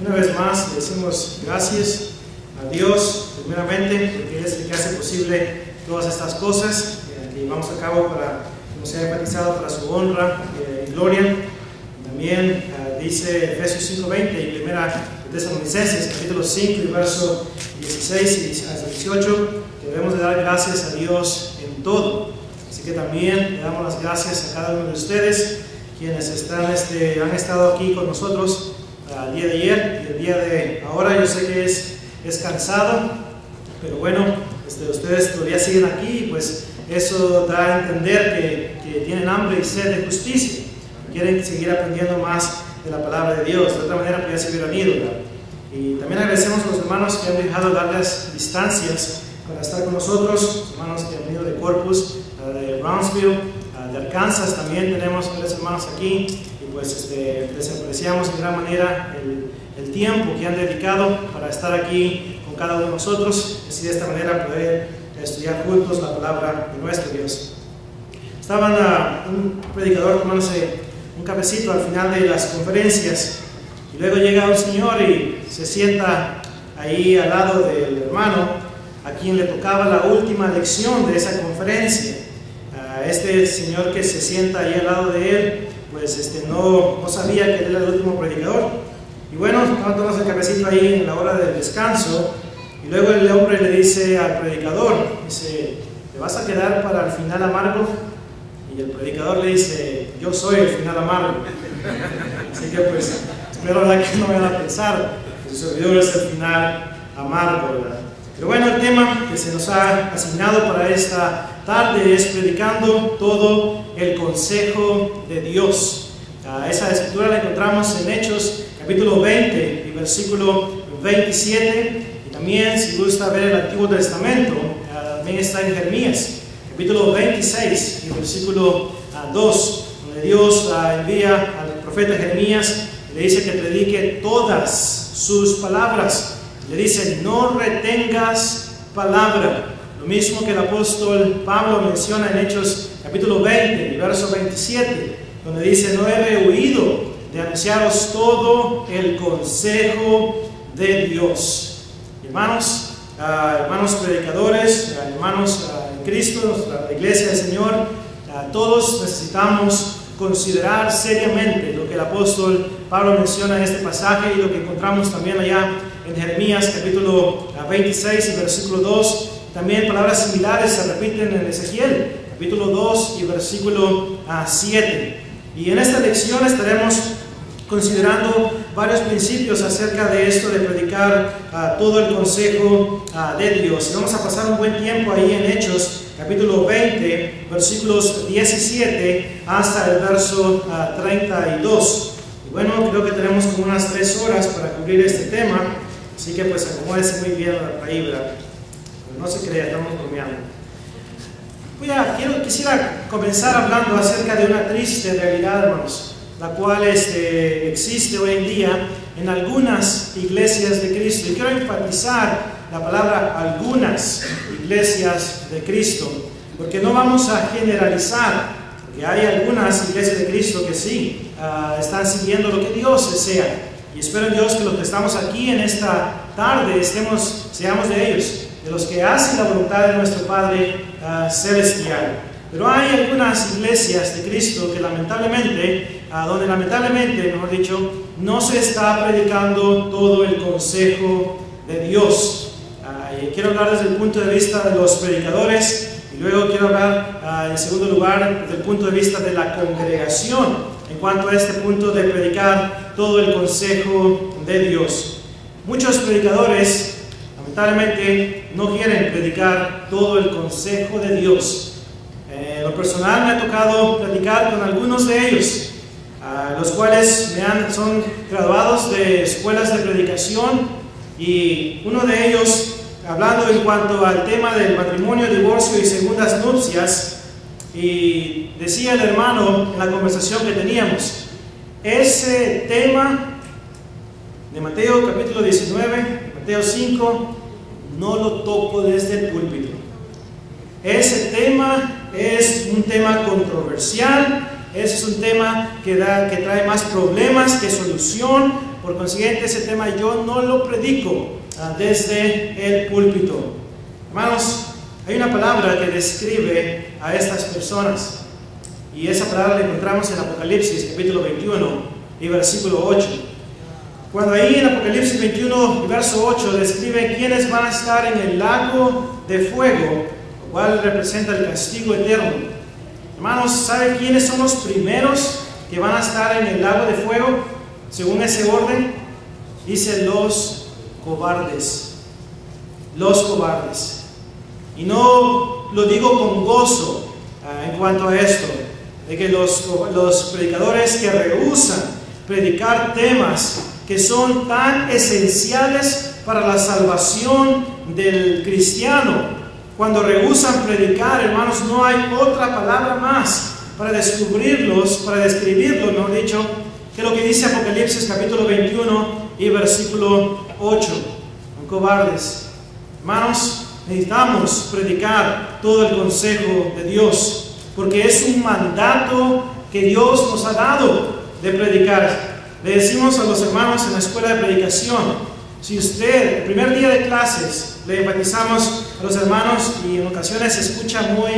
Una vez más le decimos gracias a Dios, primeramente, porque Él es el que hace posible todas estas cosas que llevamos a cabo para, como se ha enfatizado, para su honra y gloria. También dice Efesios 5:20 y Primera de Tesalonicenses, capítulo 5 y verso 16 hasta 18, que debemos de dar gracias a Dios en todo. Así que también le damos las gracias a cada uno de ustedes, quienes han estado aquí con nosotros el día de ayer y el día de ahora. Yo sé que es cansado, pero bueno, ustedes todavía siguen aquí, pues eso da a entender que tienen hambre y sed de justicia, quieren seguir aprendiendo más de la palabra de Dios. De otra manera, pues ya se hubieran ido, ¿verdad? Y también agradecemos a los hermanos que han dejado largas distancias para estar con nosotros, los hermanos que han venido de Corpus, de Brownsville, de Arkansas. También tenemos varios hermanos aquí y pues les apreciamos en gran manera el tiempo que han dedicado para estar aquí con cada uno de nosotros, así de esta manera poder estudiar juntos la palabra de nuestro Dios. Estaban un predicador tomándose un cafecito al final de las conferencias y luego llega un señor y se sienta ahí al lado del hermano a quien le tocaba la última lección de esa conferencia. Este señor que se sienta ahí al lado de él, pues no sabía que él era el último predicador. Y bueno, estaban tomando el cafecito ahí en la hora del descanso y luego el hombre le dice al predicador, dice: ¿te vas a quedar para el final amargo? Y el predicador le dice: yo soy el final amargo. Así que pues espero que no vayan a pensar que su servidor es el final amargo, ¿verdad? Pero bueno, el tema que se nos ha asignado para esta tarde es predicando todo el consejo de Dios. Esa escritura la encontramos en Hechos capítulo 20 y versículo 27, y también, si gusta ver el Antiguo Testamento, también está en Jeremías capítulo 26 y versículo 2, donde Dios envía al profeta Jeremías y le dice que predique todas sus palabras. Le dice: no retengas palabra. Lo mismo que el apóstol Pablo menciona en Hechos capítulo 20 y verso 27, donde dice: no he rehuido de anunciaros todo el consejo de Dios. Hermanos, hermanos predicadores, hermanos en Cristo, nuestra iglesia del Señor, todos necesitamos considerar seriamente lo que el apóstol Pablo menciona en este pasaje y lo que encontramos también allá en Jeremías capítulo 26 y versículo 2. También palabras similares se repiten en Ezequiel capítulo 2 y versículo 7. Y en esta lección estaremos considerando varios principios acerca de esto de predicar todo el consejo de Dios. Y vamos a pasar un buen tiempo ahí en Hechos capítulo 20, versículos 17 hasta el verso 32. Y bueno, creo que tenemos como unas 3 horas para cubrir este tema, así que pues acomódese muy bien ahí, ¿verdad? Pero no se crea, estamos bromeando. Quisiera comenzar hablando acerca de una triste realidad, hermanos, la cual existe hoy en día en algunas iglesias de Cristo. Y quiero enfatizar la palabra algunas iglesias de Cristo, porque no vamos a generalizar, porque hay algunas iglesias de Cristo que sí están siguiendo lo que Dios desea. Y espero en Dios que los que estamos aquí en esta tarde seamos de ellos, de los que hacen la voluntad de nuestro Padre celestial. Pero hay algunas iglesias de Cristo que lamentablemente, mejor dicho, no se está predicando todo el consejo de Dios. Quiero hablar desde el punto de vista de los predicadores y luego quiero hablar en segundo lugar desde el punto de vista de la congregación en cuanto a este punto de predicar todo el consejo de Dios. Muchos predicadores lamentablemente no quieren predicar todo el consejo de Dios. En lo personal me ha tocado platicar con algunos de ellos, los cuales son graduados de escuelas de predicación, y uno de ellos, hablando en cuanto al tema del matrimonio, divorcio y segundas nupcias, y decía el hermano en la conversación que teníamos: ese tema de Mateo capítulo 19, Mateo 5, no lo toco desde el púlpito. Ese tema es un tema controversial, ese es un tema que trae más problemas que solución, por consiguiente ese tema yo no lo predico desde el púlpito. Hermanos, hay una palabra que describe a estas personas, y esa palabra la encontramos en Apocalipsis capítulo 21 y versículo 8. Cuando ahí en Apocalipsis 21 y verso 8 describe quiénes van a estar en el lago de fuego, lo cual representa el castigo eterno. Hermanos, ¿sabe quiénes son los primeros que van a estar en el lago de fuego? Según ese orden, dice los cobardes. Los cobardes. Y no lo digo con gozo en cuanto a esto, de que los predicadores que rehúsan predicar temas que son tan esenciales para la salvación del cristiano, cuando rehúsan predicar, hermanos, no hay otra palabra más para describirlos, mejor dicho, que lo que dice Apocalipsis capítulo 21 y versículo 8. Son cobardes. Hermanos, necesitamos predicar todo el consejo de Dios, porque es un mandato que Dios nos ha dado de predicar. Le decimos a los hermanos en la escuela de predicación, si usted, el primer día de clases, le enfatizamos a los hermanos, y en ocasiones se escucha muy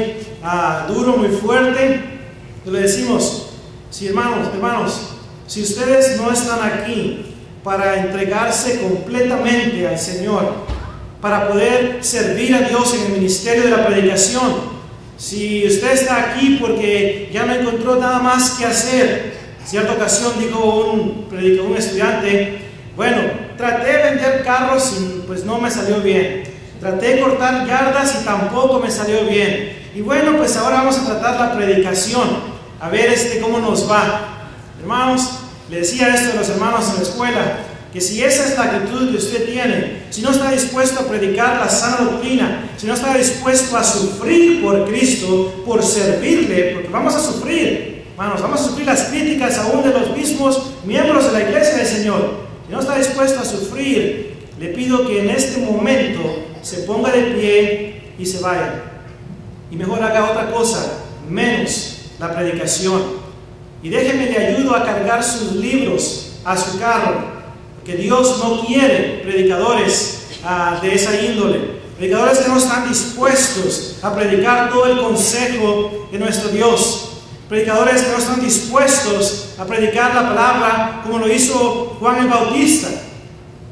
duro, muy fuerte, le decimos, si hermanos, si ustedes no están aquí para entregarse completamente al Señor, para poder servir a Dios en el ministerio de la predicación, si usted está aquí porque ya no encontró nada más que hacer. Cierta ocasión dijo un estudiante, bueno, traté de vender carros y pues no me salió bien. Traté de cortar yardas y tampoco me salió bien. Y bueno, pues ahora vamos a tratar la predicación, a ver cómo nos va. Hermanos, le decía esto a los hermanos en la escuela, que si esa es la actitud que usted tiene, si no está dispuesto a predicar la sana doctrina, si no está dispuesto a sufrir por Cristo, por servirle, porque vamos a sufrir, hermanos, vamos a sufrir las críticas aún de los mismos miembros de la iglesia del Señor. Si no está dispuesto a sufrir, le pido que en este momento se ponga de pie y se vaya. Y mejor haga otra cosa, menos la predicación. Y déjeme le ayudo a cargar sus libros a su carro. Que Dios no quiere predicadores de esa índole, predicadores que no están dispuestos a predicar todo el consejo de nuestro Dios, predicadores que no están dispuestos a predicar la palabra como lo hizo Juan el Bautista.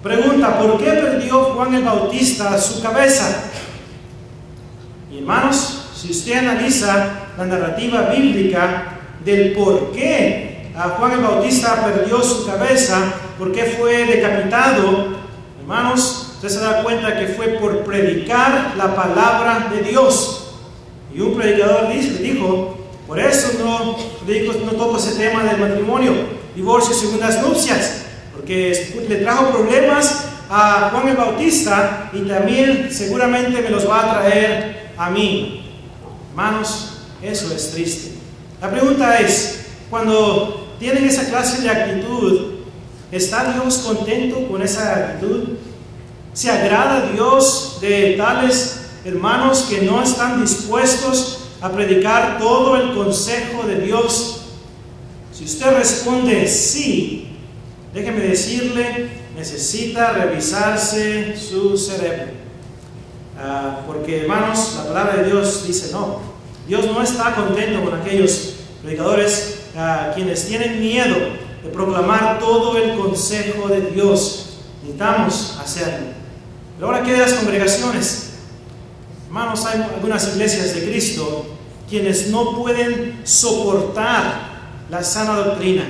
Pregunta, ¿por qué perdió Juan el Bautista su cabeza? Y hermanos, si usted analiza la narrativa bíblica del por qué Juan el Bautista perdió su cabeza, por qué fue decapitado, hermanos, usted se da cuenta que fue por predicar la palabra de Dios. Y un predicador dijo, por eso no toco ese tema del matrimonio, divorcio y segundas nupcias, porque le trajo problemas a Juan el Bautista y también seguramente me los va a traer a mí. Hermanos, eso es triste. La pregunta es, cuando tienen esa clase de actitud, ¿está Dios contento con esa actitud? ¿Se agrada Dios de tales hermanos que no están dispuestos a predicar todo el consejo de Dios? Si usted responde sí, déjeme decirle, necesita revisarse su cerebro. Porque hermanos, la palabra de Dios dice no. Dios no está contento con aquellos predicadores quienes tienen miedo de proclamar todo el consejo de Dios. Necesitamos hacerlo. Pero ahora, ¿qué de las congregaciones? Hermanos, hay algunas iglesias de Cristo quienes no pueden soportar la sana doctrina.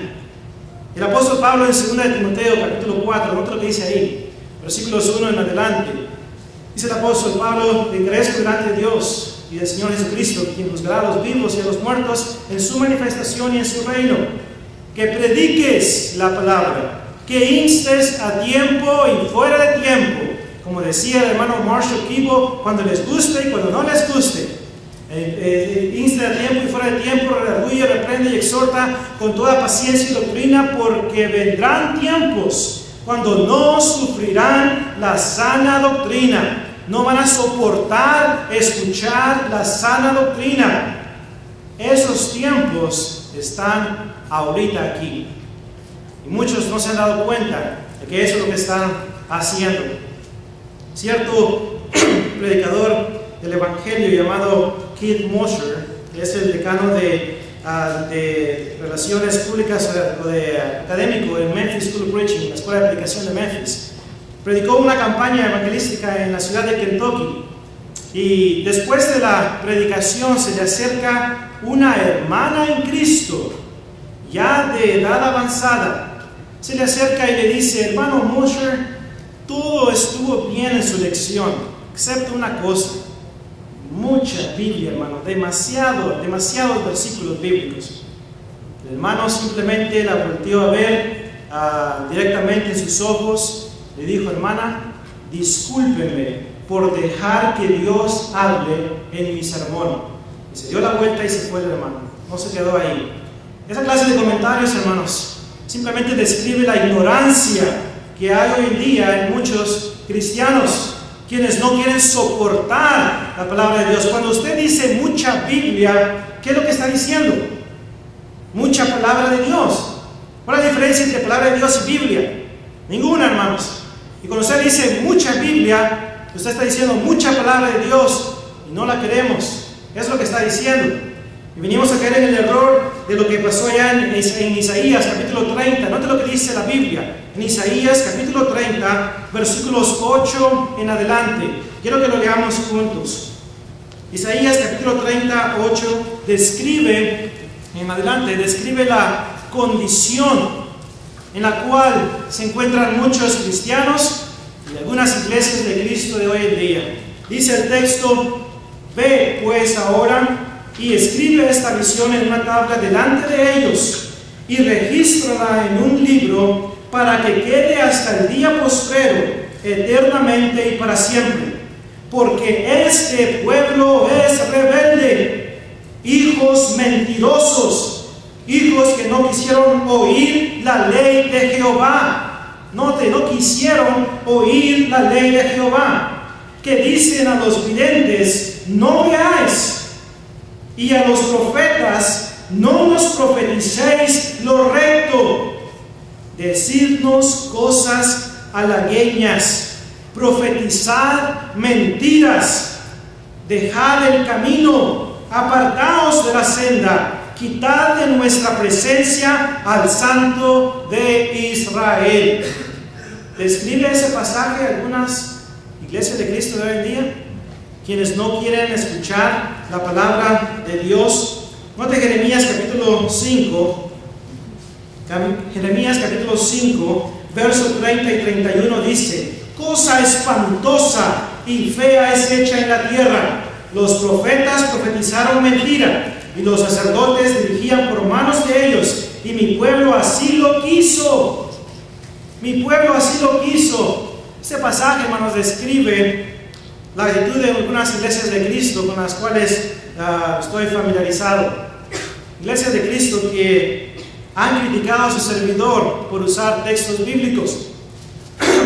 El apóstol Pablo en 2 de Timoteo capítulo 4, nota lo que dice ahí, versículos 1 en adelante. Dice el apóstol Pablo, te encarezco delante de Dios y del Señor Jesucristo, quien juzgará a los vivos y a los muertos en su manifestación y en su reino, que prediques la palabra, que instes a tiempo y fuera de tiempo, como decía el hermano Marshall Kibo, cuando les guste y cuando no les guste. Insta a tiempo y fuera de tiempo, redarguye, reprende y exhorta con toda paciencia y doctrina, porque vendrán tiempos cuando no sufrirán la sana doctrina, no van a soportar escuchar la sana doctrina. Esos tiempos están ahorita aquí. Y muchos no se han dado cuenta de que eso es lo que están haciendo. Cierto predicador del Evangelio llamado Keith Mosher, que es el decano de Relaciones Públicas o de académico en Memphis School of Preaching, la Escuela de Aplicación de Memphis, predicó una campaña evangelística en la ciudad de Kentucky. Y después de la predicación se le acerca una hermana en Cristo, ya de edad avanzada. Se le acerca y le dice: hermano Mosher, todo estuvo bien en su lección, excepto una cosa. Mucha Biblia, hermano, demasiados versículos bíblicos. El hermano simplemente la volteó a ver directamente en sus ojos. Le dijo: hermana, discúlpeme por dejar que Dios hable en mi sermón. Y se dio la vuelta y se fue el hermano. No se quedó ahí. Esa clase de comentarios, hermanos, simplemente describe la ignorancia que hay hoy en día en muchos cristianos, quienes no quieren soportar la palabra de Dios. Cuando usted dice mucha Biblia, ¿qué es lo que está diciendo? Mucha palabra de Dios. ¿Cuál es la diferencia entre palabra de Dios y Biblia? Ninguna, hermanos. Y cuando usted dice mucha Biblia, usted está diciendo mucha palabra de Dios y no la queremos. Es lo que está diciendo. Y venimos a caer en el error de lo que pasó allá en Isaías capítulo 30. Note lo que dice la Biblia. En Isaías capítulo 30, versículos 8 en adelante. Quiero que lo leamos juntos. Isaías capítulo 30, 8 describe la condición en la cual se encuentran muchos cristianos y algunas iglesias de Cristo de hoy en día. Dice el texto: ve pues ahora y escribe esta visión en una tabla delante de ellos y regístrala en un libro para que quede hasta el día postrero, eternamente y para siempre. Porque este pueblo es rebelde, hijos mentirosos, hijos que no quisieron oír la ley de Jehová. Note, no quisieron oír la ley de Jehová, que dicen a los videntes: no veáis, y a los profetas: no nos profeticéis lo recto. Decidnos cosas halagüeñas, profetizad mentiras, dejad el camino, apartaos de la senda, quitad de nuestra presencia al Santo de Israel. Describe ese pasaje algunas iglesias de Cristo de hoy en día, quienes no quieren escuchar la palabra de Dios. Note Jeremías capítulo 5, versos 30 y 31 dice: cosa espantosa y fea es hecha en la tierra. Los profetas profetizaron mentira, y los sacerdotes dirigían por manos de ellos, y mi pueblo así lo quiso. Mi pueblo así lo quiso. Este pasaje, hermanos, describe la actitud de algunas iglesias de Cristo con las cuales estoy familiarizado. Iglesias de Cristo que han criticado a su servidor por usar textos bíblicos,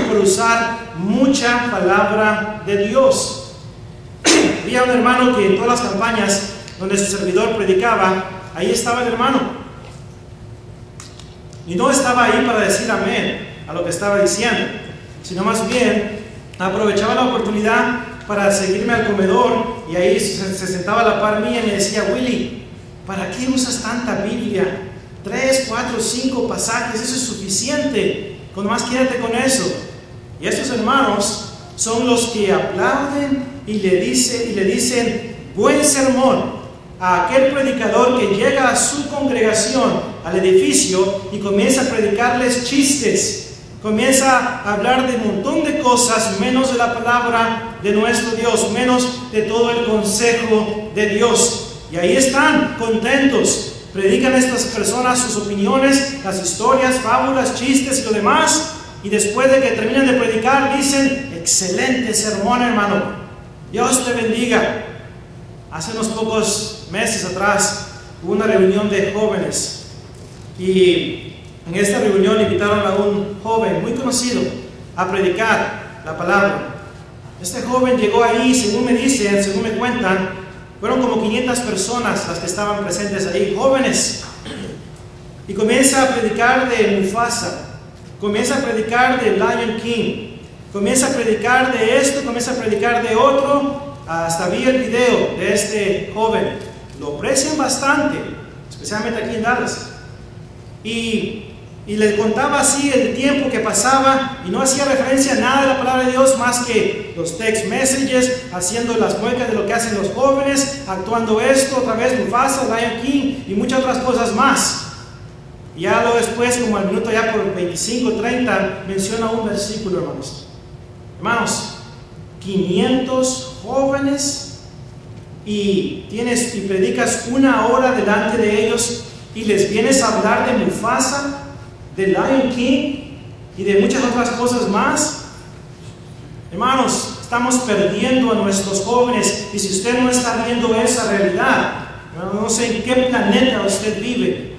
por usar mucha palabra de Dios. Había un hermano que en todas las campañas donde su servidor predicaba, ahí estaba el hermano. Y no estaba ahí para decir amén a lo que estaba diciendo, sino más bien aprovechaba la oportunidad para seguirme al comedor, y ahí se sentaba a la par mía y me decía: Willy, ¿para qué usas tanta Biblia? 3, 4, 5 pasajes, eso es suficiente, con más quédate con eso. Y estos hermanos son los que aplauden y le dicen buen sermón a aquel predicador que llega a su congregación, al edificio, y comienza a predicarles chistes. Comienza a hablar de un montón de cosas, menos de la palabra de nuestro Dios, menos de todo el consejo de Dios. Y ahí están, contentos. Predican estas personas sus opiniones, las historias, fábulas, chistes y lo demás. Y después de que terminan de predicar, dicen: excelente sermón, hermano. Dios te bendiga. Hace unos pocos meses atrás hubo una reunión de jóvenes. Y en esta reunión invitaron a un joven muy conocido a predicar la palabra. Este joven llegó ahí, según me dicen, según me cuentan, fueron como 500 personas las que estaban presentes ahí, jóvenes. y comienza a predicar de Mufasa, comienza a predicar de Lion King, comienza a predicar de esto, comienza a predicar de otro. Hasta vi el video de este joven, lo aprecian bastante, especialmente aquí en Dallas, y le contaba así el tiempo que pasaba y no hacía referencia a nada de la palabra de Dios más que los text messages, haciendo las muecas de lo que hacen los jóvenes, actuando esto, otra vez Mufasa, Lion King y muchas otras cosas más. Y ya luego después, como al minuto ya por 25, 30, menciona un versículo, hermanos. Hermanos, 500 jóvenes y predicas 1 hora delante de ellos y les vienes a hablar de Mufasa, de Lion King y de muchas otras cosas más. Hermanos, estamos perdiendo a nuestros jóvenes, y si usted no está viendo esa realidad, no sé en qué planeta usted vive.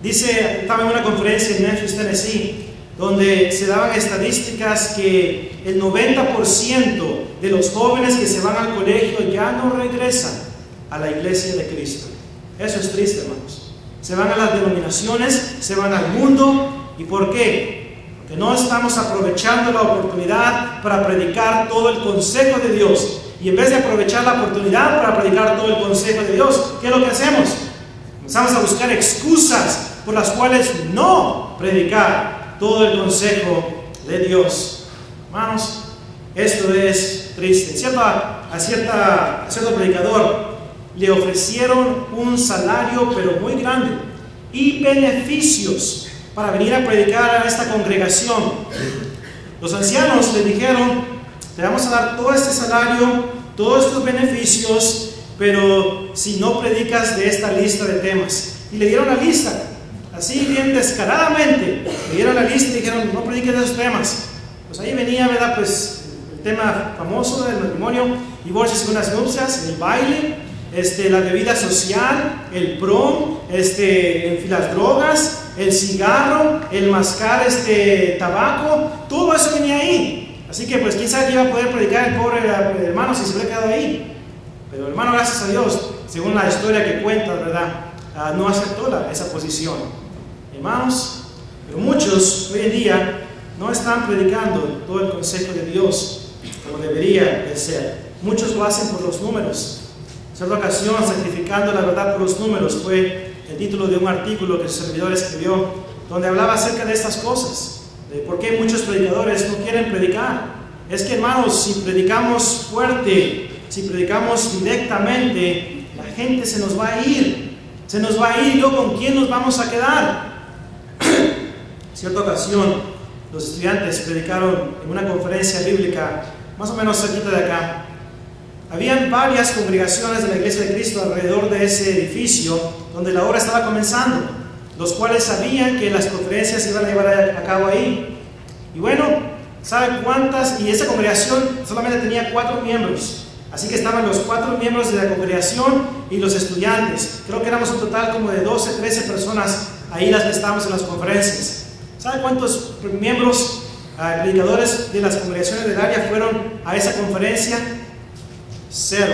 Dice, estaba en una conferencia en Memphis, Tennessee, donde se daban estadísticas que el 90% de los jóvenes que se van al colegio ya no regresan a la iglesia de Cristo. Eso es triste, hermanos. Se van a las denominaciones, se van al mundo. ¿Y por qué? Porque no estamos aprovechando la oportunidad para predicar todo el consejo de Dios. Y en vez de aprovechar la oportunidad para predicar todo el consejo de Dios, ¿qué es lo que hacemos? Comenzamos a buscar excusas por las cuales no predicar todo el consejo de Dios. Hermanos, esto es triste. A cierto predicador le ofrecieron un salario pero muy grande y beneficios para venir a predicar a esta congregación. Los ancianos le dijeron: te vamos a dar todo este salario, todos estos beneficios, pero si no predicas de esta lista de temas. Y le dieron la lista, así bien descaradamente, le dieron la lista y dijeron: no prediques de esos temas. Pues ahí venía, ¿verdad? Pues el tema famoso del matrimonio, divorcio, segundas nupcias, el baile, la bebida social, el prom, las drogas, el cigarro, el mascar tabaco, todo eso venía ahí. Así que pues quién sabe qué iba a poder predicar el pobre hermano si se hubiera quedado ahí. Pero el hermano, gracias a Dios, según la historia que cuenta, ¿verdad? No aceptó esa posición. Hermanos, pero muchos hoy en día no están predicando todo el consejo de Dios como debería de ser. Muchos lo hacen por los números. En cierta ocasión, sacrificando la verdad por los números, fue el título de un artículo que su servidor escribió, donde hablaba acerca de estas cosas, de por qué muchos predicadores no quieren predicar. Es que, hermanos, si predicamos fuerte, si predicamos directamente, la gente se nos va a ir. Se nos va a ir, y luego ¿con quién nos vamos a quedar? En cierta ocasión, los estudiantes predicaron en una conferencia bíblica, más o menos cerquita de acá. Habían varias congregaciones de la Iglesia de Cristo alrededor de ese edificio donde la obra estaba comenzando, los cuales sabían que las conferencias se iban a llevar a cabo ahí. Y bueno, ¿sabe cuántas? Y esa congregación solamente tenía 4 miembros. Así que estaban los 4 miembros de la congregación y los estudiantes. Creo que éramos un total como de 12, 13 personas ahí las que estábamos en las conferencias. ¿Sabe cuántos miembros, predicadores de las congregaciones del área fueron a esa conferencia? 0.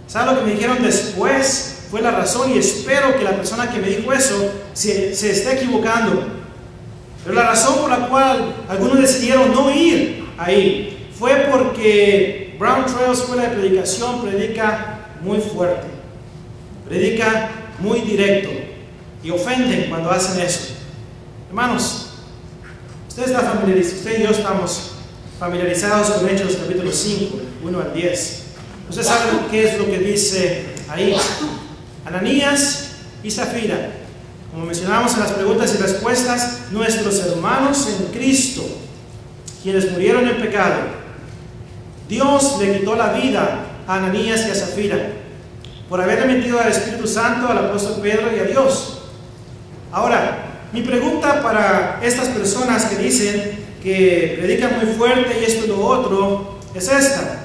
¿Sabe lo que me dijeron después? Fue la razón, y espero que la persona que me dijo eso se esté equivocando. Pero la razón por la cual algunos decidieron no ir ahí fue porque Brown Trail Escuela de Predicación predica muy fuerte, predica muy directo, y ofenden cuando hacen eso. Hermanos, usted y yo estamos familiarizados con Hechos capítulo 5, 1 al 10. Usted sabe qué es lo que dice ahí. Ananías y Zafira, como mencionamos en las preguntas y respuestas, nuestros hermanos en Cristo, quienes murieron en pecado. Dios le quitó la vida a Ananías y a Zafira por haberle mentido al Espíritu Santo, al apóstol Pedro y a Dios. Ahora, mi pregunta para estas personas que dicen que predican muy fuerte y esto y lo otro es esta: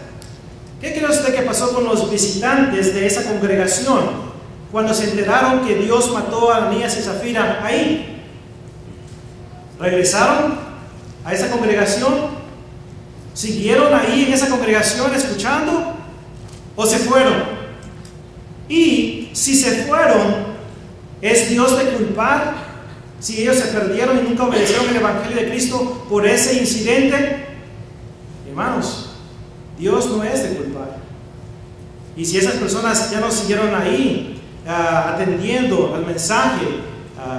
¿qué cree usted que pasó con los visitantes de esa congregación cuando se enteraron que Dios mató a Ananías y Zafira ahí? ¿Regresaron a esa congregación? ¿Siguieron ahí en esa congregación escuchando? ¿O se fueron? Y si se fueron, ¿Es Dios de culpar si ellos se perdieron y nunca obedecieron el Evangelio de Cristo por ese incidente? Hermanos, Dios no es de culpar. Y si esas personas ya no siguieron ahí, atendiendo al mensaje,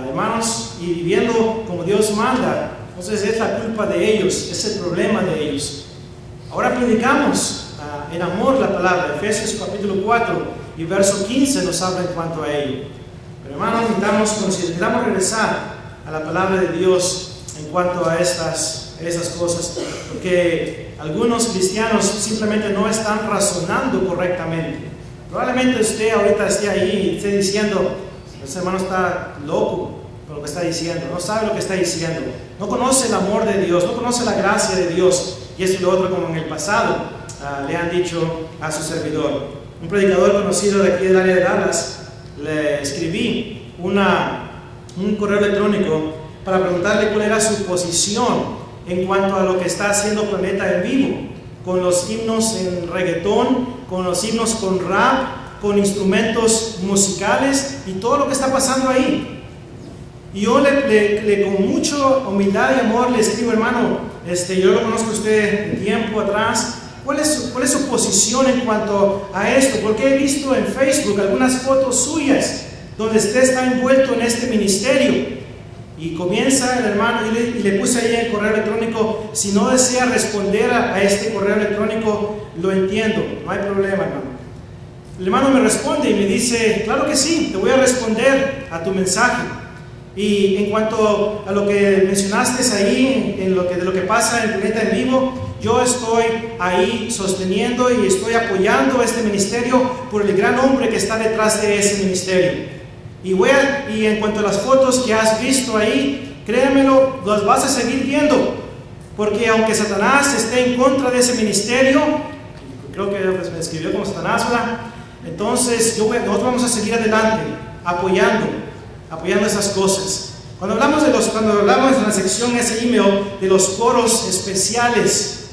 hermanos, y viviendo como Dios manda, entonces es la culpa de ellos, es el problema de ellos. Ahora predicamos en amor la palabra. Efesios capítulo 4 y verso 15 nos habla en cuanto a ello. Pero hermanos, necesitamos regresar a la palabra de Dios en cuanto a esas cosas, porque algunos cristianos simplemente no están razonando correctamente. Probablemente usted ahorita esté ahí y esté diciendo: ese hermano está loco con lo que está diciendo, no sabe lo que está diciendo, no conoce el amor de Dios, no conoce la gracia de Dios, y esto y lo otro, como en el pasado le han dicho a su servidor. Un predicador conocido de aquí del área de Dallas, le escribí un correo electrónico para preguntarle cuál era su posición en cuanto a lo que está haciendo Planeta en Vivo, con los himnos en reggaetón, con los himnos con rap, con instrumentos musicales y todo lo que está pasando ahí. Y yo con mucha humildad y amor le escribo: hermano, yo lo conozco a usted de tiempo atrás, ¿cuál es su posición en cuanto a esto? Porque he visto en Facebook algunas fotos suyas donde usted está envuelto en este ministerio. Y comienza el hermano, y le puse ahí en el correo electrónico: si no desea responder a este correo electrónico, lo entiendo, no hay problema, hermano. El hermano me responde y me dice: claro que sí, te voy a responder a tu mensaje. Y en cuanto a lo que mencionaste ahí, de lo que pasa en Planeta en Vivo, yo estoy ahí sosteniendo y estoy apoyando este ministerio por el gran hombre que está detrás de ese ministerio. Y en cuanto a las fotos que has visto ahí, créemelo, las vas a seguir viendo, porque aunque Satanás esté en contra de ese ministerio, creo que pues, me escribió como Satanás, ¿verdad? Entonces nosotros vamos a seguir adelante, apoyando esas cosas. Cuando hablamos en la sección, ese email, de los coros especiales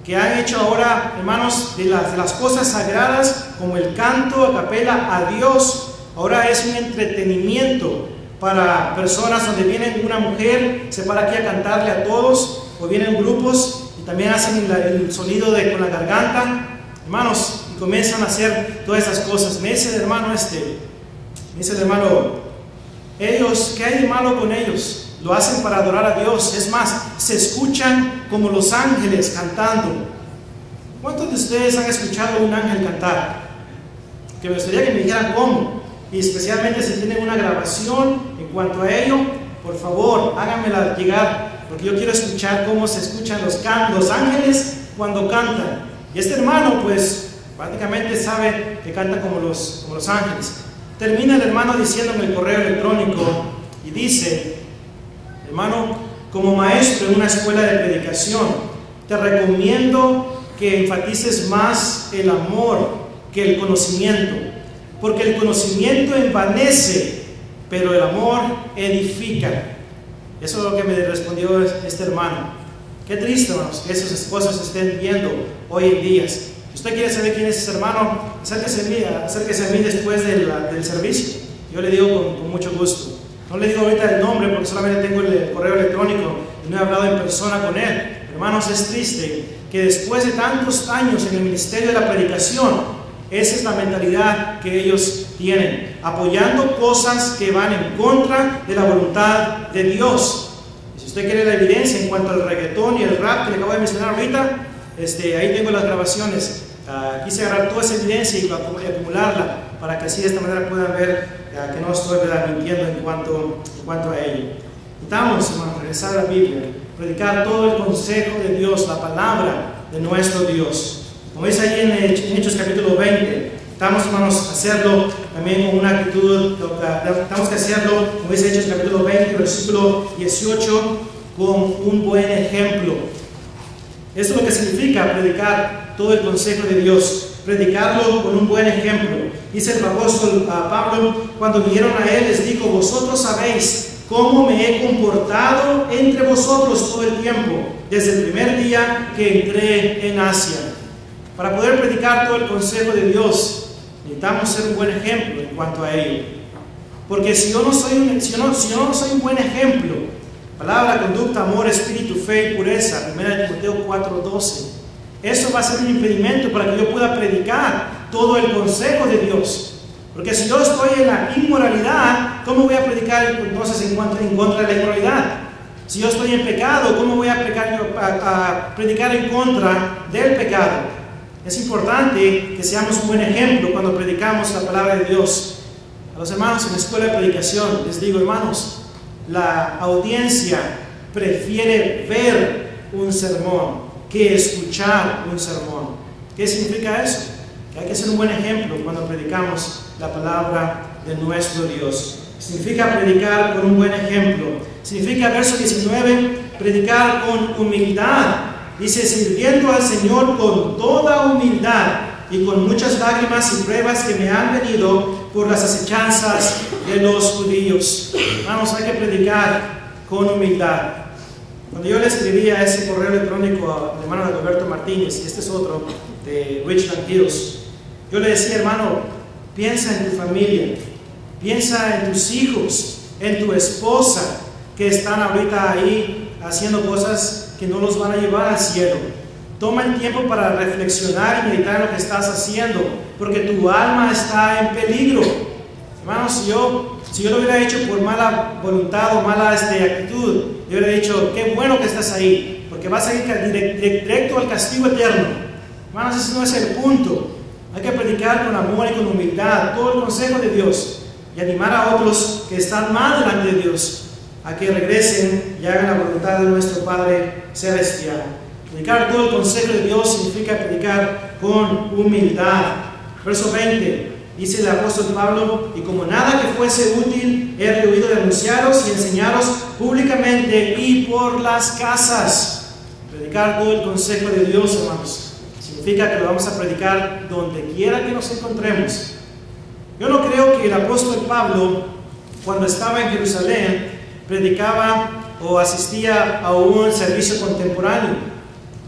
que han hecho ahora, hermanos, de las cosas sagradas, como el canto a capela a Dios, ahora es un entretenimiento para personas donde viene una mujer, se para aquí a cantarle a todos, o vienen grupos y también hacen el sonido con la garganta, hermanos, y comienzan a hacer todas esas cosas. Me dice el hermano ellos, ¿qué hay de malo con ellos? Lo hacen para adorar a Dios. Es más, se escuchan como los ángeles cantando. ¿Cuántos de ustedes han escuchado a un ángel cantar? Que me gustaría que me dijeran cómo. Y especialmente si tienen una grabación en cuanto a ello, por favor, háganmela llegar, porque yo quiero escuchar cómo se escuchan los ángeles cuando cantan. Y este hermano, pues, prácticamente sabe que canta como los ángeles. Termina el hermano diciendo en el correo electrónico, y dice: hermano, como maestro en una escuela de predicación, te recomiendo que enfatices más el amor que el conocimiento, porque el conocimiento envanece, pero el amor edifica. Eso es lo que me respondió este hermano. Qué triste, hermanos, que esas cosas se estén viendo hoy en día. Si usted quiere saber quién es ese hermano, acérquese a mí después del servicio. Yo le digo con mucho gusto. No le digo ahorita el nombre porque solamente tengo el correo electrónico y no he hablado en persona con él. Hermanos, es triste que después de tantos años en el ministerio de la predicación, esa es la mentalidad que ellos tienen, apoyando cosas que van en contra de la voluntad de Dios. Y si usted quiere la evidencia en cuanto al reggaetón y el rap que le acabo de mencionar ahorita, ahí tengo las grabaciones. Quise agarrar toda esa evidencia y acumularla para que así de esta manera puedan ver que no estoy mintiendo en cuanto a ello. Necesitamos, hermanos, regresar a la Biblia, predicar todo el consejo de Dios, la palabra de nuestro Dios. Como dice ahí en Hechos capítulo 20, estamos, hermanos, a hacerlo también con una actitud, tenemos que hacerlo, como dice Hechos capítulo 20, versículo 18, con un buen ejemplo. Esto es lo que significa predicar todo el consejo de Dios, predicarlo con un buen ejemplo. Dice el apóstol Pablo: cuando vinieron a él, les dijo: vosotros sabéis cómo me he comportado entre vosotros todo el tiempo, desde el primer día que entré en Asia. Para poder predicar todo el consejo de Dios, necesitamos ser un buen ejemplo en cuanto a ello. Porque si yo no soy un buen ejemplo, palabra, conducta, amor, espíritu, fe y pureza, 1 Timoteo 4:12, eso va a ser un impedimento para que yo pueda predicar todo el consejo de Dios. Porque si yo estoy en la inmoralidad, ¿cómo voy a predicar entonces en contra de la inmoralidad? Si yo estoy en pecado, ¿cómo voy a predicar en contra del pecado? Es importante que seamos un buen ejemplo cuando predicamos la palabra de Dios. A los hermanos en la escuela de predicación les digo, hermanos, la audiencia prefiere ver un sermón que escuchar un sermón. ¿Qué significa eso? Que hay que ser un buen ejemplo cuando predicamos la palabra de nuestro Dios. Significa predicar con un buen ejemplo. Significa, verso 19, predicar con humildad. Dice, sirviendo al Señor con toda humildad y con muchas lágrimas y pruebas que me han venido por las acechanzas de los judíos. Hermanos, hay que predicar con humildad. Cuando yo le escribía ese correo electrónico al hermano Roberto Martínez, y este es otro de Richland Hills, yo le decía, hermano, piensa en tu familia, piensa en tus hijos, en tu esposa, que están ahorita ahí haciendo cosas que no los van a llevar al cielo. Toma el tiempo para reflexionar y meditar en lo que estás haciendo, porque tu alma está en peligro. Hermanos, si yo lo hubiera hecho por mala voluntad o mala actitud, yo hubiera dicho, qué bueno que estás ahí, porque vas a ir directo al castigo eterno. Hermanos, ese no es el punto. Hay que predicar con amor y con humildad todo el consejo de Dios y animar a otros que están mal delante de Dios a que regresen y hagan la voluntad de nuestro Padre Celestial. Predicar todo el consejo de Dios significa predicar con humildad. Verso 20, dice el apóstol Pablo, y como nada que fuese útil, he rehuido de anunciaros y enseñaros públicamente y por las casas. Predicar todo el consejo de Dios, hermanos, significa que lo vamos a predicar donde quiera que nos encontremos. Yo no creo que el apóstol Pablo, cuando estaba en Jerusalén, predicaba o asistía a un servicio contemporáneo.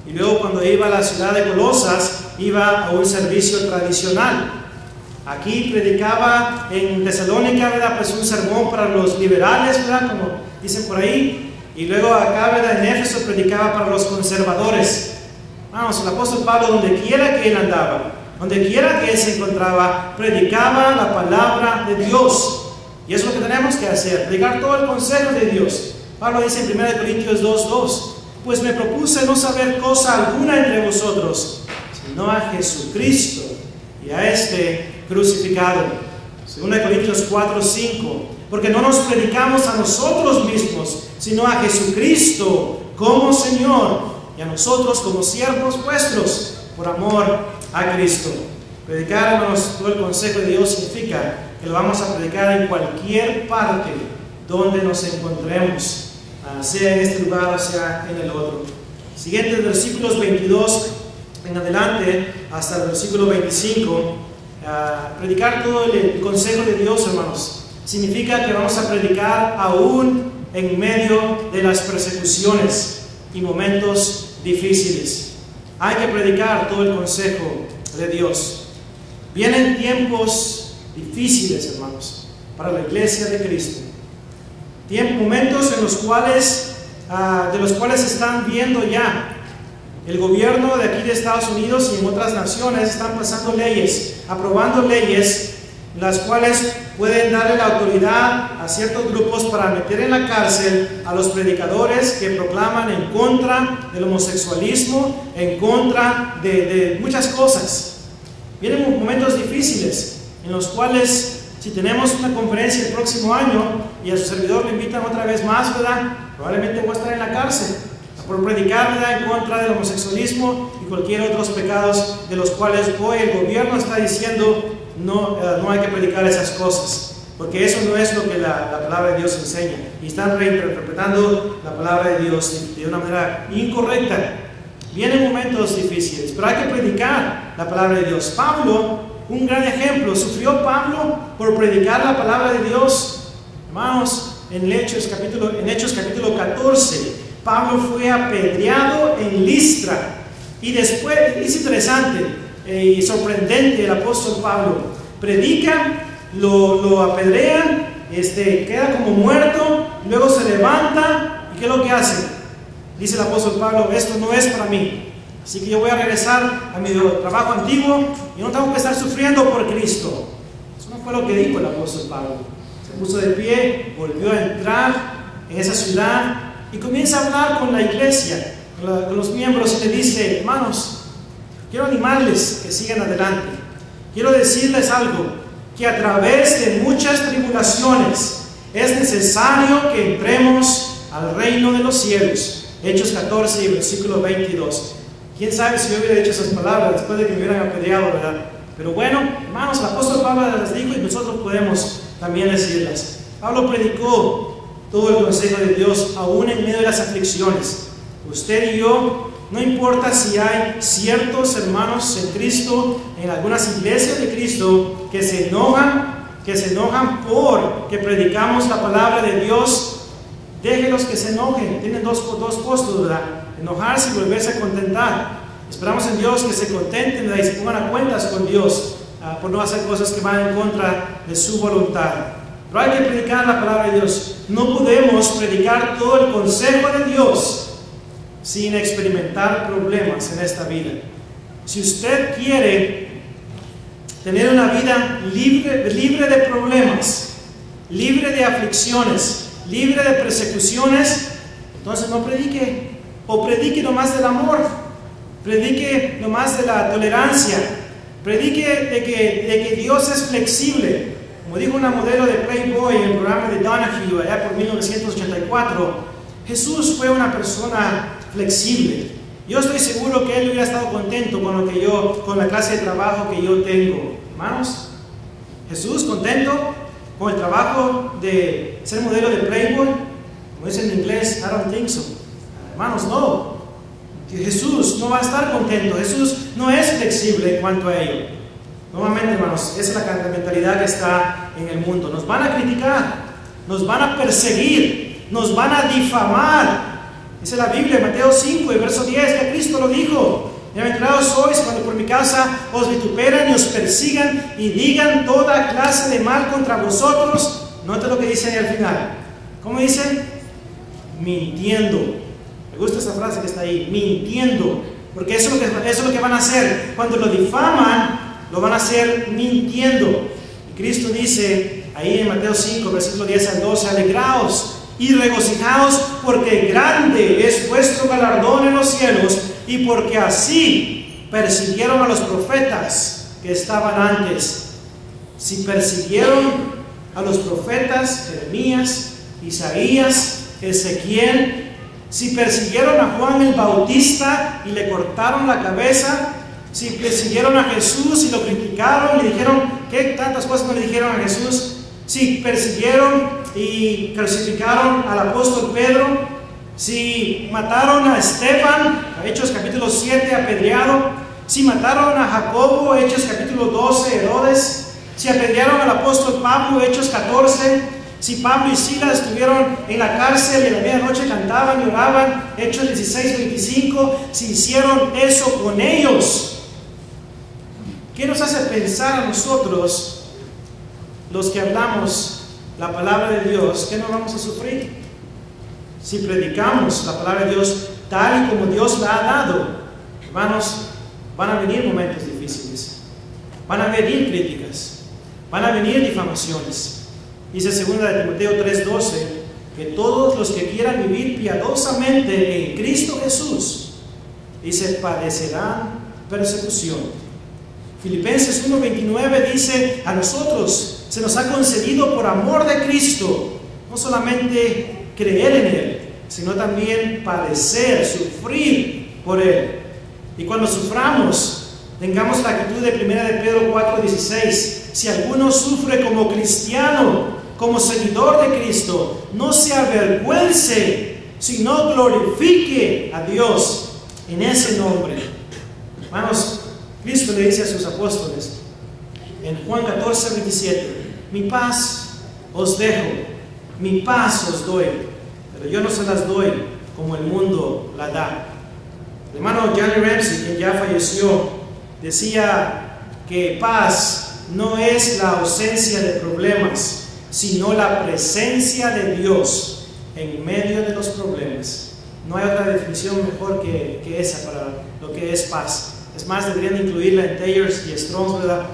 Y luego cuando iba a la ciudad de Colosas, iba a un servicio tradicional. Aquí predicaba en Tesalónica, ¿verdad? Pues un sermón para los liberales, ¿verdad? Como dicen por ahí. Y luego acá, ¿verdad? En Éfeso predicaba para los conservadores. Vamos, el apóstol Pablo, donde quiera que él andaba, donde quiera que él se encontraba, predicaba la palabra de Dios. Y es lo que tenemos que hacer, predicar todo el consejo de Dios. Pablo dice en 1 Corintios 2:2, pues me propuse no saber cosa alguna entre vosotros, sino a Jesucristo y a este crucificado. 2 Corintios 4:5, porque no nos predicamos a nosotros mismos, sino a Jesucristo como Señor, y a nosotros como siervos vuestros, por amor a Cristo. Predicar, hermanos, todo el consejo de Dios significa que lo vamos a predicar en cualquier parte donde nos encontremos, sea en este lugar o sea en el otro. Siguientes versículos 22 en adelante hasta el versículo 25. Predicar todo el consejo de Dios, hermanos, significa que vamos a predicar aún en medio de las persecuciones y momentos difíciles. Hay que predicar todo el consejo de Dios. Vienen tiempos difíciles, hermanos, para la iglesia de Cristo. Momentos en los cuales, de los cuales están viendo ya. El gobierno de aquí de Estados Unidos y en otras naciones están pasando leyes, aprobando leyes, las cuales pueden darle la autoridad a ciertos grupos para meter en la cárcel a los predicadores que proclaman en contra del homosexualismo, en contra de muchas cosas. Vienen momentos difíciles en los cuales, si tenemos una conferencia el próximo año y a su servidor le invitan otra vez más, ¿verdad? Probablemente voy a estar en la cárcel por predicar, ¿verdad?, en contra del homosexualismo y cualquier otros pecados de los cuales hoy el gobierno está diciendo no hay que predicar esas cosas, porque eso no es lo que la palabra de Dios enseña, y están reinterpretando la palabra de Dios de una manera incorrecta. Vienen momentos difíciles, pero hay que predicar la palabra de Dios. Pablo, un gran ejemplo, sufrió Pablo por predicar la palabra de Dios. Hermanos, en Hechos capítulo 14, Pablo fue apedreado en Listra, y después, es interesante y sorprendente, el apóstol Pablo predica, lo apedrean, queda como muerto, luego se levanta, ¿y qué es lo que hace? Dice el apóstol Pablo, esto no es para mí, así que yo voy a regresar a mi trabajo antiguo y no tengo que estar sufriendo por Cristo. Eso no fue lo que dijo el apóstol Pablo. Se puso de pie, volvió a entrar en esa ciudad y comienza a hablar con la iglesia, con los miembros, y le dice, hermanos, quiero animarles que sigan adelante. Quiero decirles algo, que a través de muchas tribulaciones es necesario que entremos al reino de los cielos. Hechos 14 y versículo 22. Quién sabe si yo hubiera dicho esas palabras después de que me hubieran apedreado, ¿verdad? Pero bueno, hermanos, el apóstol Pablo las dijo y nosotros podemos también decirlas. Pablo predicó todo el consejo de Dios aún en medio de las aflicciones. Usted y yo, no importa si hay ciertos hermanos en Cristo, en algunas iglesias de Cristo, que se enojan porque predicamos la palabra de Dios. Déjenlos que se enojen. Tienen dos costos, ¿verdad? Enojarse y volverse a contentar. Esperamos en Dios que se contenten, ¿verdad? Y se pongan a cuentas con Dios por no hacer cosas que van en contra de su voluntad. Pero hay que predicar la palabra de Dios. No podemos predicar todo el consejo de Dios sin experimentar problemas en esta vida. Si usted quiere tener una vida libre de problemas, libre de aflicciones, libre de persecuciones, entonces no predique, o predique nomás del amor, predique nomás de la tolerancia, predique de que Dios es flexible. Como dijo una modelo de Playboy en el programa de Donahue allá por 1984, Jesús fue una persona flexible. Yo estoy seguro que él hubiera estado contento con la clase de trabajo que yo tengo. Hermanos, Jesús contento con el trabajo de ser modelo de Playboy, como dicen en inglés, I don't think so. Hermanos, no. Jesús no va a estar contento. Jesús no es flexible en cuanto a ello. Nuevamente, hermanos, esa es la mentalidad que está en el mundo. Nos van a criticar, nos van a perseguir, nos van a difamar. Dice la Biblia, Mateo 5 y verso 10, que Cristo lo dijo. Bienaventurados sois cuando por mi causa os vituperan y os persigan y digan toda clase de mal contra vosotros. Note lo que dice ahí al final. ¿Cómo dice? Mintiendo. Me gusta esa frase que está ahí, mintiendo. Porque eso es lo que van a hacer. Cuando lo difaman, lo van a hacer mintiendo. Y Cristo dice ahí en Mateo 5, versículo 10 al 12, alegraos y regocijaos, porque grande es vuestro galardón en los cielos, y porque así persiguieron a los profetas que estaban antes. Si persiguieron a los profetas Jeremías, Isaías, Ezequiel, si persiguieron a Juan el Bautista y le cortaron la cabeza, si persiguieron a Jesús y lo criticaron y le dijeron que tantas cosas no le dijeron a Jesús, si persiguieron y crucificaron al apóstol Pedro, si mataron a Esteban, Hechos capítulo 7, apedreado, si mataron a Jacobo, Hechos capítulo 12, Herodes, si apedrearon al apóstol Pablo, Hechos 14, si Pablo y Silas estuvieron en la cárcel y a la medianoche cantaban y oraban, Hechos 16, 25, si hicieron eso con ellos, ¿qué nos hace pensar a nosotros, los que hablamos la palabra de Dios, que no vamos a sufrir? Si predicamos la palabra de Dios tal y como Dios la ha dado, hermanos, van a venir momentos difíciles, van a venir críticas, van a venir difamaciones. Dice 2 de Timoteo 3:12 que todos los que quieran vivir piadosamente en Cristo Jesús, dice, padecerán persecución. Filipenses 1:29 dice, a nosotros se nos ha concedido por amor de Cristo, no solamente creer en Él, sino también padecer, sufrir por Él. Y cuando suframos, tengamos la actitud de 1 de Pedro 4:16, si alguno sufre como cristiano, como seguidor de Cristo, no se avergüence, sino glorifique a Dios en ese nombre. Hermanos, Cristo le dice a sus apóstoles en Juan 14:27, mi paz os dejo, mi paz os doy, pero yo no se las doy como el mundo la da. El hermano Johnny Ramsey, quien ya falleció, decía que paz no es la ausencia de problemas, sino la presencia de Dios en medio de los problemas. No hay otra definición mejor que esa para lo que es paz. Es más, deberían incluirla en Thayers y Strong's, ¿verdad?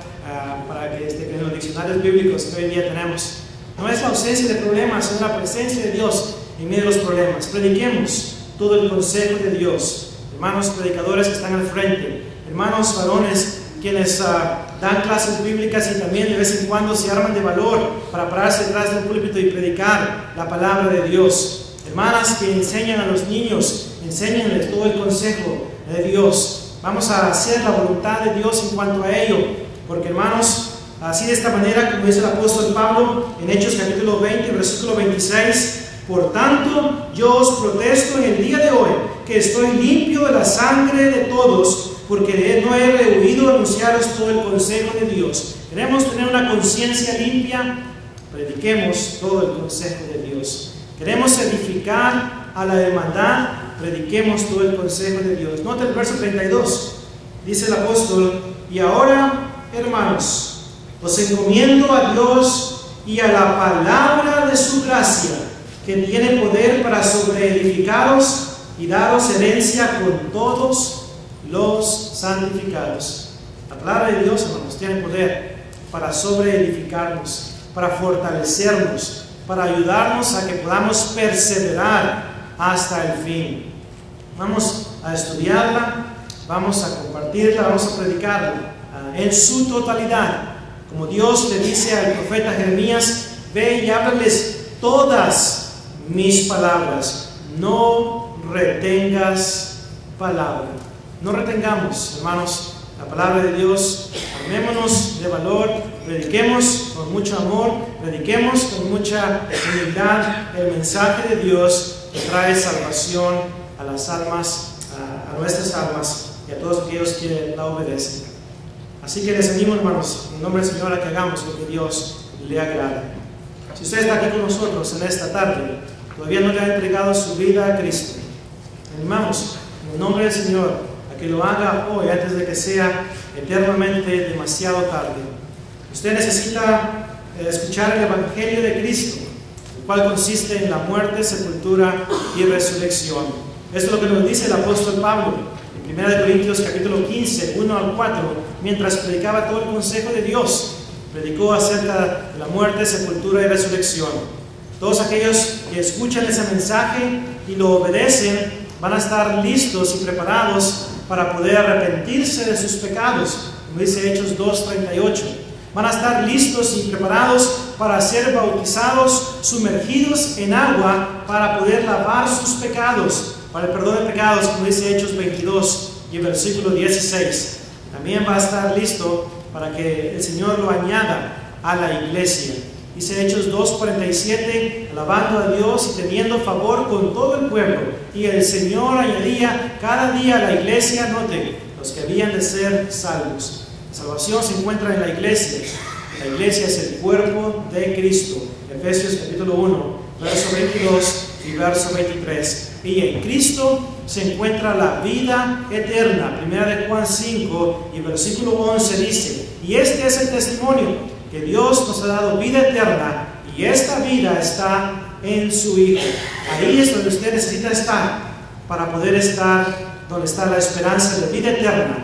Para que en los diccionarios bíblicos que hoy en día tenemos. No es la ausencia de problemas, sino la presencia de Dios en medio de los problemas. Prediquemos todo el consejo de Dios. Hermanos predicadores que están al frente, hermanos varones quienes dan clases bíblicas y también de vez en cuando se arman de valor para pararse detrás de un púlpito y predicar la palabra de Dios. Hermanas que enseñan a los niños, enséñenles todo el consejo de Dios. Vamos a hacer la voluntad de Dios en cuanto a ello, porque hermanos, así de esta manera, como dice el apóstol Pablo en Hechos capítulo 20, versículo 26, por tanto, yo os protesto en el día de hoy que estoy limpio de la sangre de todos, porque no he rehuido anunciaros todo el consejo de Dios. Queremos tener una conciencia limpia, prediquemos todo el consejo de Dios. Queremos edificar a la hermandad, prediquemos todo el consejo de Dios. Nota el verso 32, dice el apóstol, y ahora, hermanos, os encomiendo a Dios y a la palabra de su gracia, que tiene poder para sobreedificaros y daros herencia con todos los santificados. La palabra de Dios, hermanos, tiene poder para sobreedificarnos, para fortalecernos, para ayudarnos a que podamos perseverar hasta el fin. Vamos a estudiarla, vamos a compartirla, vamos a predicarla en su totalidad. Como Dios le dice al profeta Jeremías, ve y háblales todas mis palabras, no retengas palabra. No retengamos, hermanos, la palabra de Dios. Armémonos de valor, prediquemos con mucho amor, prediquemos con mucha humildad el mensaje de Dios que trae salvación a las almas, a nuestras almas y a todos aquellos que la obedecen. Así que les animo, hermanos, en nombre del Señor, a que hagamos lo que Dios le agrada. Si usted está aquí con nosotros en esta tarde, todavía no le ha entregado su vida a Cristo, animamos en el nombre del Señor a que lo haga hoy, antes de que sea eternamente demasiado tarde. Usted necesita escuchar el Evangelio de Cristo, el cual consiste en la muerte, sepultura y resurrección. Esto es lo que nos dice el apóstol Pablo en 1 Corintios capítulo 15, 1 al 4, mientras predicaba todo el consejo de Dios. Predicó acerca de la muerte, sepultura y resurrección. Todos aquellos que escuchan ese mensaje y lo obedecen van a estar listos y preparados para poder arrepentirse de sus pecados, como dice Hechos 2:38. Van a estar listos y preparados para ser bautizados, sumergidos en agua, para poder lavar sus pecados, para el perdón de pecados, como dice Hechos 22 y el versículo 16. También va a estar listo para que el Señor lo añada a la iglesia. Dice Hechos 2:47, alabando a Dios y teniendo favor con todo el pueblo. Y el Señor añadía cada día a la iglesia, note, los que habían de ser salvos. La salvación se encuentra en la iglesia. La iglesia es el cuerpo de Cristo. Efesios capítulo 1, verso 22 y verso 23. Y en Cristo se encuentra la vida eterna. Primera de Juan 5 y versículo 11 dice, y este es el testimonio, que Dios nos ha dado vida eterna, y esta vida está en su Hijo. Ahí es donde usted necesita estar para poder estar donde está la esperanza de vida eterna,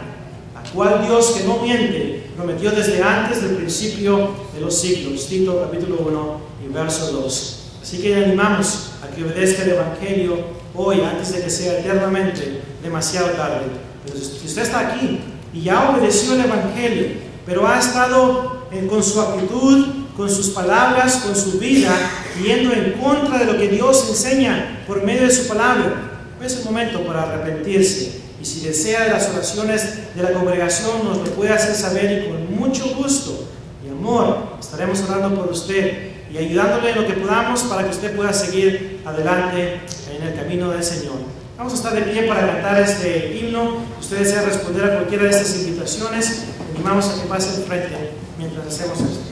la cual Dios, que no miente, prometió desde antes del principio de los siglos. Tito capítulo 1 y verso 2. Así que le animamos a que obedezca el Evangelio hoy, antes de que sea eternamente demasiado tarde. Pero si usted está aquí y ya obedeció el Evangelio, pero ha estado con su actitud, con sus palabras, con su vida, yendo en contra de lo que Dios enseña por medio de su palabra, es el momento para arrepentirse. Y si desea de las oraciones de la congregación, nos lo puede hacer saber, y con mucho gusto y amor estaremos orando por usted y ayudándole en lo que podamos para que usted pueda seguir adelante en el camino del Señor. Vamos a estar de pie para cantar este himno. Si usted desea responder a cualquiera de estas invitaciones, animamos a que pase al frente mientras hacemos esto.